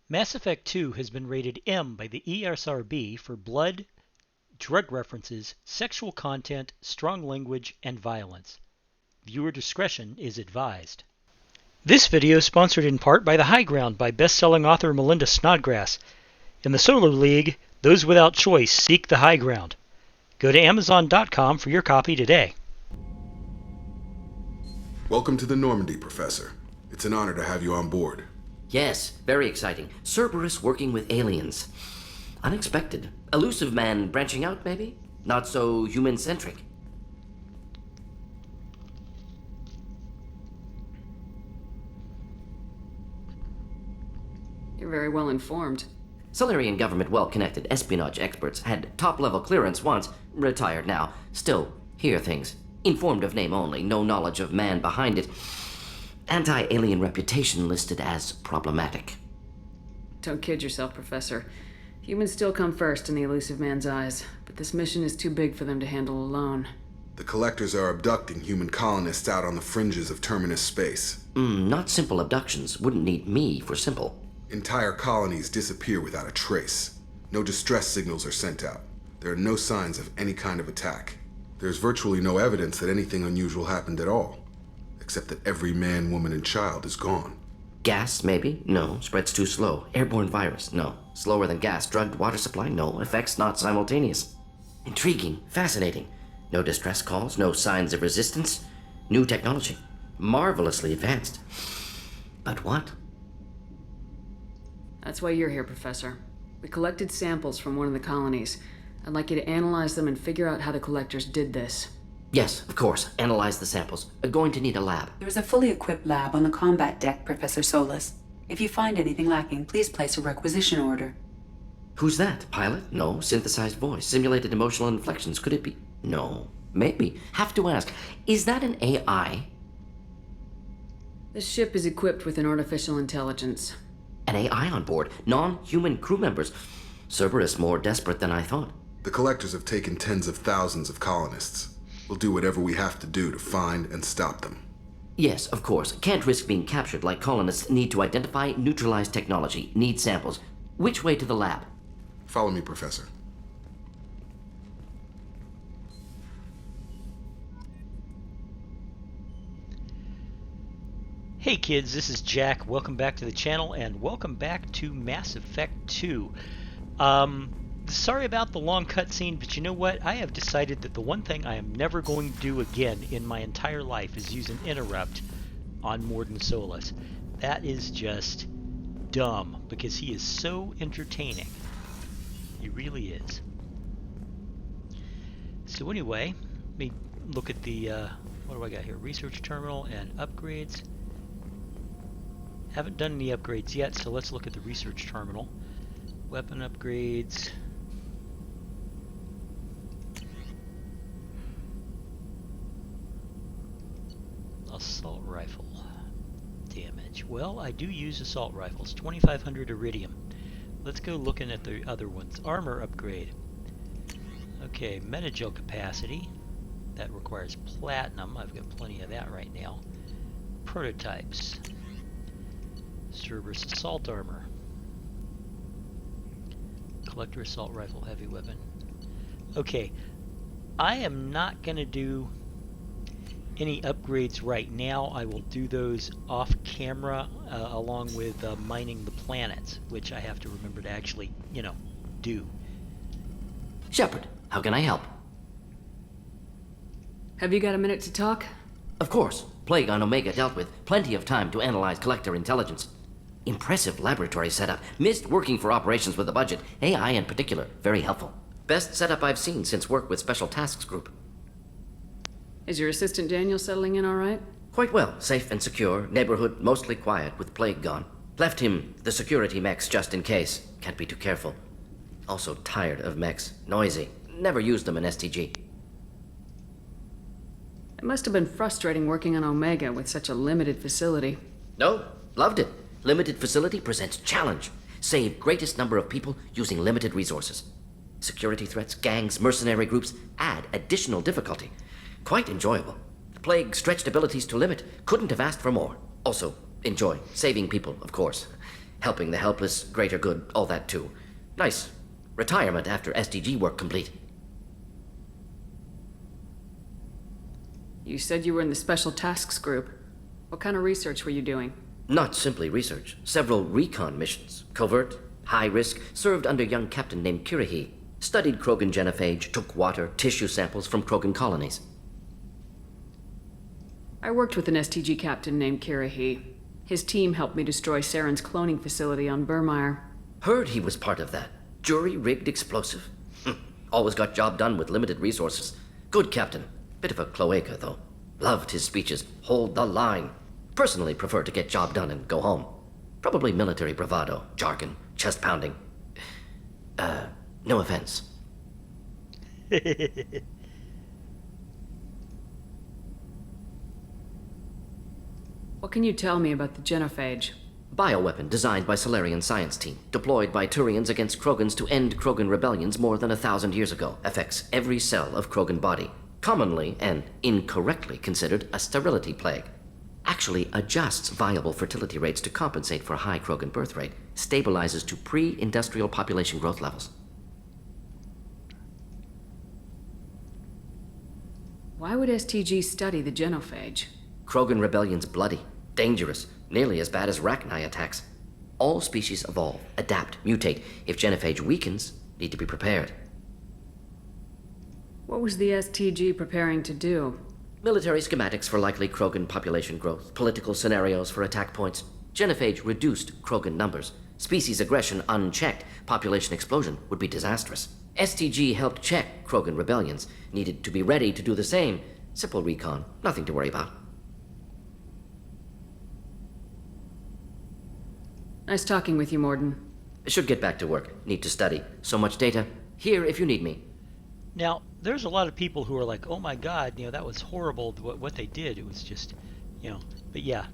Mass Effect 2 has been rated M by the ESRB for blood, drug references, sexual content, strong language, and violence. Viewer discretion is advised. This video is sponsored in part by The High Ground by best-selling author Melinda Snodgrass. In the Solar League, those without choice seek the high ground. Go to Amazon.com for your copy today. Welcome to the Normandy, Professor. It's an honor to have you on board. Yes, very exciting. Cerberus working with aliens. Unexpected. Illusive Man branching out, maybe? Not so human-centric. You're very well informed. Solarian government well-connected espionage experts had top-level clearance once, retired now. Still, hear things. Informed of name only, no knowledge of man behind it. Anti-alien reputation listed as problematic. Don't kid yourself, Professor. Humans still come first in the Illusive Man's eyes, but this mission is too big for them to handle alone. The Collectors are abducting human colonists out on the fringes of terminus space. Not simple abductions. Wouldn't need me for simple. Entire colonies disappear without a trace. No distress signals are sent out. There are no signs of any kind of attack. There's virtually no evidence that anything unusual happened at all, except that every man, woman, and child is gone. Gas, maybe? No. Spreads too slow. Airborne virus? No. Slower than gas. Drugged water supply? No. Effects not simultaneous. Intriguing. Fascinating. No distress calls. No signs of resistance. New technology. Marvelously advanced. But what? That's why you're here, Professor. We collected samples from one of the colonies. I'd like you to analyze them and figure out how the Collectors did this. Yes, of course. Analyze the samples. Going to need a lab. There is a fully equipped lab on the combat deck, Professor Solis. If you find anything lacking, please place a requisition order. Who's that? Pilot? No. Synthesized voice. Simulated emotional inflections. Could it be? No. Maybe. Have to ask. Is that an AI? This ship is equipped with an artificial intelligence. An AI on board. Non-human crew members. Cerberus more desperate than I thought. The Collectors have taken tens of thousands of colonists. We'll do whatever we have to do to find and stop them. Yes, of course. Can't risk being captured like colonists. Need to identify, neutralize technology. Need samples. Which way to the lab? Follow me, Professor. Hey kids, this is Jack. Welcome back to the channel and welcome back to Mass Effect 2. Sorry about the long cutscene, but you know what? I have decided that the one thing I am never going to do again in my entire life is use an interrupt on Morden Solis. That is just dumb, because he is so entertaining. He really is. So anyway, let me look at the, what do I got here? Research terminal and upgrades. Haven't done any upgrades yet, so let's look at the research terminal. Weapon upgrades. Assault rifle damage. Well, I do use assault rifles. 2500 iridium. Let's go looking at the other ones. Armor upgrade. Okay, metagel capacity. That requires platinum. I've got plenty of that right now. Prototypes. Cerberus assault armor. Collector assault rifle heavy weapon. Okay, I am not going to do any upgrades right now. I will do those off camera along with mining the planets, which I have to remember to actually, do. Shepard, how can I help? Have you got a minute to talk? Of course. Plague on Omega dealt with. Plenty of time to analyze Collector intelligence. Impressive laboratory setup. Missed working for operations with a budget. AI in particular. Very helpful. Best setup I've seen since work with Special Tasks Group. Is your assistant Daniel settling in all right? Quite well. Safe and secure. Neighborhood mostly quiet with Plague gone. Left him the security mechs just in case. Can't be too careful. Also tired of mechs. Noisy. Never used them in STG. It must have been frustrating working on Omega with such a limited facility. No, loved it. Limited facility presents challenge. Save greatest number of people using limited resources. Security threats, gangs, mercenary groups add additional difficulty. Quite enjoyable. Plague stretched abilities to limit. Couldn't have asked for more. Also, enjoy. Saving people, of course. Helping the helpless, greater good, all that too. Nice. Retirement after SDG work complete. You said you were in the Special Tasks Group. What kind of research were you doing? Not simply research. Several recon missions. Covert, high risk, served under a young captain named Kirahi. Studied Krogan genophage, took water, tissue samples from Krogan colonies. I worked with an STG captain named Kirahi. His team helped me destroy Saren's cloning facility on Burmire. Heard he was part of that. Jury-rigged explosive. Always got job done with limited resources. Good captain. Bit of a cloaca, though. Loved his speeches. Hold the line. Personally prefer to get job done and go home. Probably military bravado, jargon, chest pounding. No offense. What can you tell me about the genophage? Bioweapon designed by Solarian science team, deployed by Turians against Krogans to end Krogan rebellions more than 1,000 years ago. Affects every cell of Krogan body. Commonly and incorrectly considered a sterility plague. Actually adjusts viable fertility rates to compensate for a high Krogan birth rate. Stabilizes to pre-industrial population growth levels. Why would STG study the genophage? Krogan rebellion's bloody, dangerous, nearly as bad as Rachni attacks. All species evolve, adapt, mutate. If genophage weakens, need to be prepared. What was the STG preparing to do? Military schematics for likely Krogan population growth, political scenarios for attack points. Genophage reduced Krogan numbers. Species aggression unchecked, population explosion would be disastrous. STG helped check Krogan rebellions, needed to be ready to do the same. Simple recon, nothing to worry about. Nice talking with you, Morden. Should get back to work. Need to study. So much data. Here if you need me. Now, there's a lot of people who are like, oh my god, that was horrible what they did. It was just, but yeah,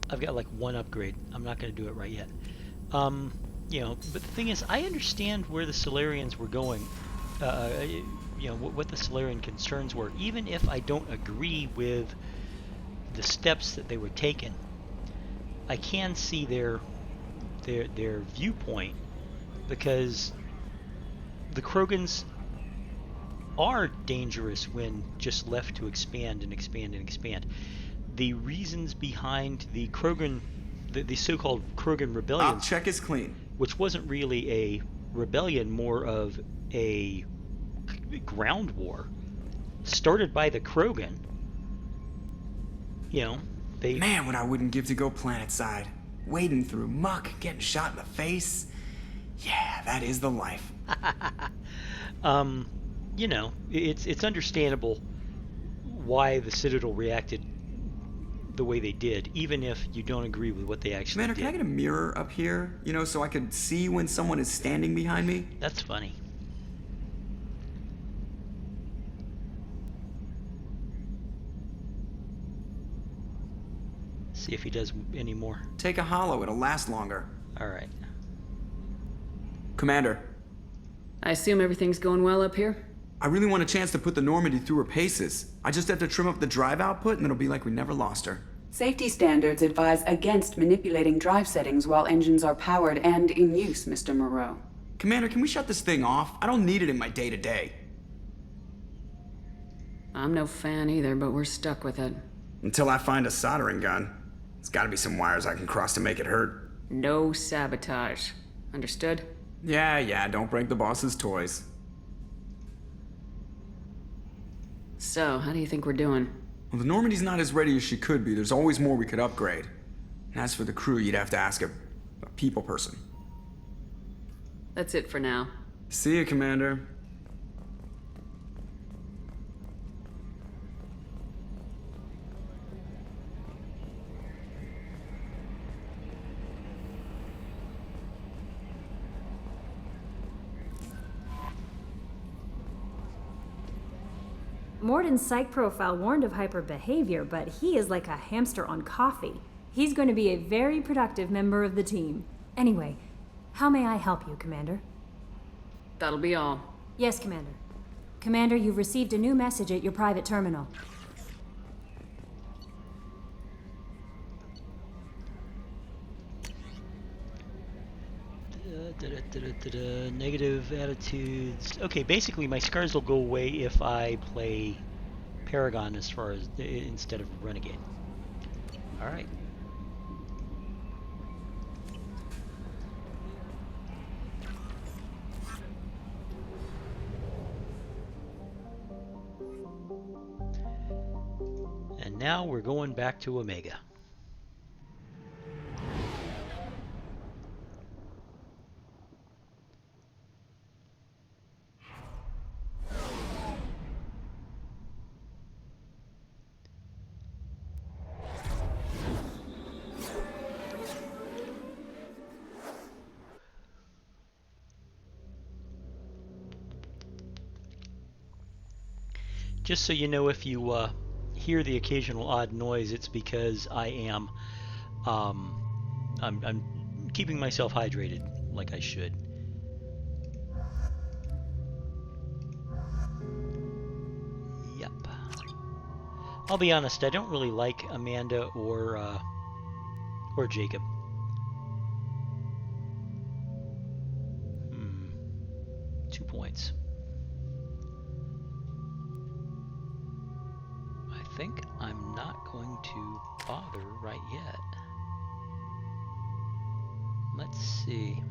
I've got like one upgrade. I'm not going to do it right yet. But the thing is, I understand where the Solarians were going, what the Solarian concerns were, even if I don't agree with the steps that they were taking. I can see their viewpoint, because the Krogans are dangerous when just left to expand and expand and expand. The reasons behind the Krogan, the so-called Krogan rebellion, check is clean, which wasn't really a rebellion, more of a ground war, started by the Krogan. Man, what I wouldn't give to go planetside. Wading through muck, getting shot in the face. Yeah, that is the life. It's understandable why the Citadel reacted the way they did, even if you don't agree with what they actually Commander, did. can I get a mirror up here? So I could see when someone is standing behind me? That's funny. See if he does any more. Take a hollow, it'll last longer. Alright. Commander, I assume everything's going well up here? I really want a chance to put the Normandy through her paces. I just have to trim up the drive output and it'll be like we never lost her. Safety standards advise against manipulating drive settings while engines are powered and in use, Mr. Moreau. Commander, can we shut this thing off? I don't need it in my day-to-day. I'm no fan either, but we're stuck with it. Until I find a soldering gun. There's gotta be some wires I can cross to make it hurt. No sabotage. Understood? Yeah, don't break the boss's toys. So, how do you think we're doing? Well, the Normandy's not as ready as she could be. There's always more we could upgrade. And as for the crew, you'd have to ask a people person. That's it for now. See you, Commander. Morden's psych profile warned of hyper behavior, but he is like a hamster on coffee. He's going to be a very productive member of the team. Anyway, how may I help you, Commander? That'll be all. Yes, Commander. Commander, you've received a new message at your private terminal. Negative attitudes. Okay, basically my scars will go away if I play Paragon as far as instead of Renegade. All right. And now we're going back to Omega. Just so you know, if you hear the occasional odd noise, it's because I am I'm keeping myself hydrated like I should. Yep. I'll be honest, I don't really like Amanda or Jacob. 2 points. I think I'm not going to bother right yet. Let's see.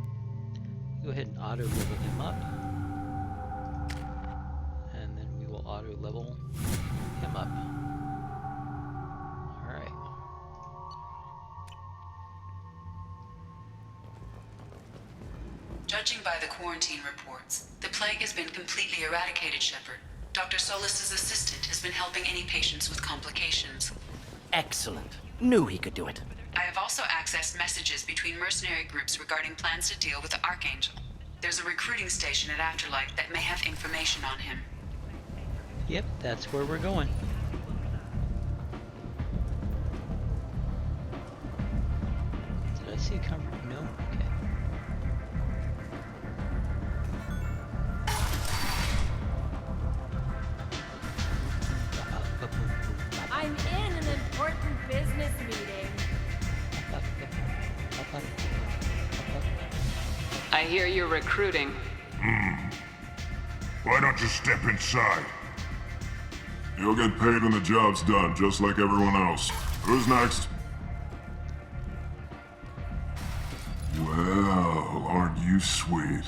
Go ahead and auto level him up. And then we will auto level him up. Alright. Judging by the quarantine reports, the plague has been completely eradicated, Shepard. Dr. Solis's assistant has been helping any patients with complications. Excellent. Knew he could do it. I have also accessed messages between mercenary groups regarding plans to deal with the Archangel. There's a recruiting station at Afterlife that may have information on him. Yep, that's where we're going. Did I see a convert? No? Okay. I'm in an important business meeting. I hear you're recruiting. Why don't you step inside? You'll get paid when the job's done, just like everyone else. Who's next? Well, aren't you sweet?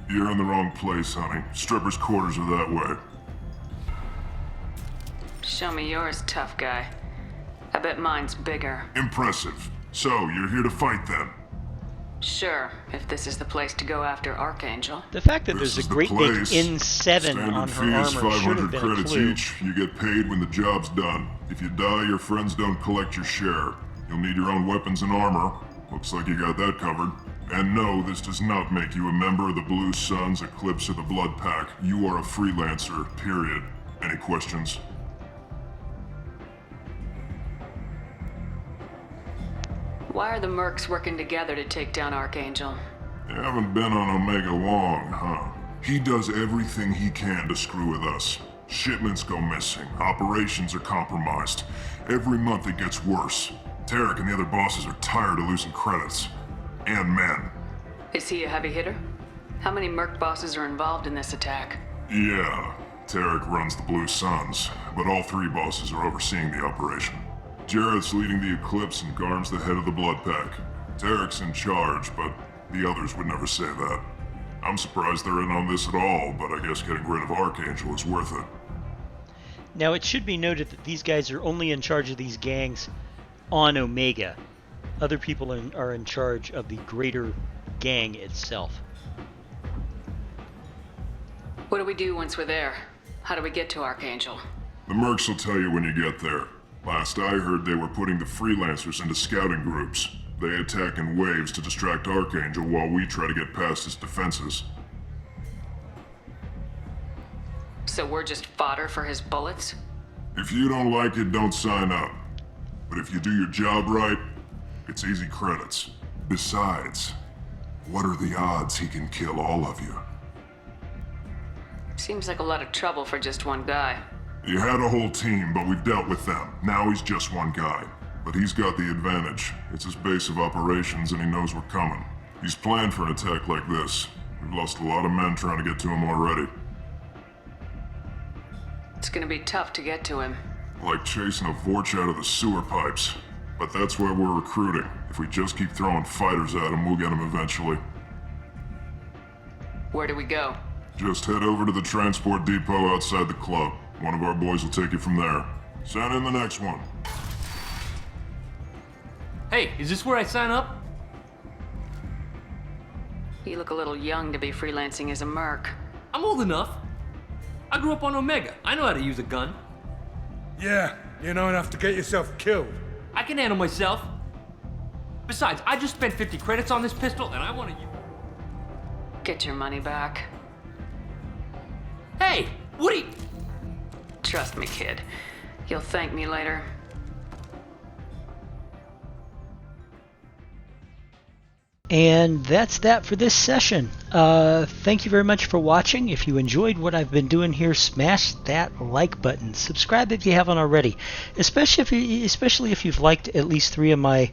You're in the wrong place, honey. Strippers' quarters are that way. Show me yours, tough guy. I bet mine's bigger. Impressive. So, you're here to fight then? Sure, if this is the place to go after Archangel. The fact that This there's is a the great big place. N7 Standard on fee her is armor should 500 have been a credits clue. each. You get paid when the job's done. If you die, your friends don't collect your share. You'll need your own weapons and armor. Looks like you got that covered. And no, this does not make you a member of the Blue Suns, Eclipse, or the Blood Pack. You are a freelancer, period. Any questions? Why are the mercs working together to take down Archangel? You haven't been on Omega long, huh? He does everything he can to screw with us. Shipments go missing, operations are compromised. Every month it gets worse. Tarek and the other bosses are tired of losing credits. And men. Is he a heavy hitter? How many merc bosses are involved in this attack? Yeah, Tarek runs the Blue Suns, but all three bosses are overseeing the operation. Jarrett's leading the Eclipse and Garm's the head of the Blood Pack. Tarek's in charge, but the others would never say that. I'm surprised they're in on this at all, but I guess getting rid of Archangel is worth it. Now, it should be noted that these guys are only in charge of these gangs on Omega. Other people are in charge of the greater gang itself. What do we do once we're there? How do we get to Archangel? The mercs will tell you when you get there. Last I heard, they were putting the freelancers into scouting groups. They attack in waves to distract Archangel while we try to get past his defenses. So we're just fodder for his bullets? If you don't like it, don't sign up. But if you do your job right, it's easy credits. Besides, what are the odds he can kill all of you? Seems like a lot of trouble for just one guy. He had a whole team, but we've dealt with them. Now he's just one guy. But he's got the advantage. It's his base of operations and he knows we're coming. He's planned for an attack like this. We've lost a lot of men trying to get to him already. It's gonna be tough to get to him. Like chasing a Vorch out of the sewer pipes. But that's why we're recruiting. If we just keep throwing fighters at him, we'll get him eventually. Where do we go? Just head over to the transport depot outside the club. One of our boys will take you from there. Send in the next one. Hey, is this where I sign up? You look a little young to be freelancing as a merc. I'm old enough. I grew up on Omega. I know how to use a gun. Yeah, you know enough to get yourself killed. I can handle myself. Besides, I just spent 50 credits on this pistol, and I want to... Get your money back. Hey, what are you... Trust me, kid. You'll thank me later. And that's that for this session. Thank you very much for watching. If you enjoyed what I've been doing here, smash that like button. Subscribe if you haven't already, especially if you've liked at least 3 of my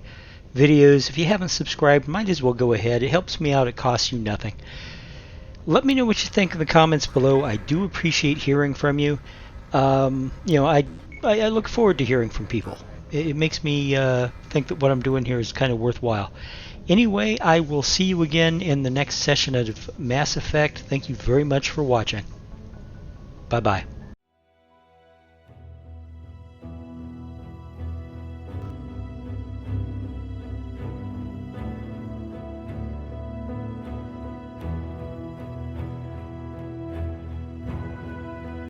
videos. If you haven't subscribed, might as well go ahead. It helps me out. It costs you nothing. Let me know what you think in the comments below. I do appreciate hearing from you. I look forward to hearing from people. It makes me think that what I'm doing here is kind of worthwhile. Anyway, I will see you again in the next session of Mass Effect. Thank you very much for watching. Bye-bye.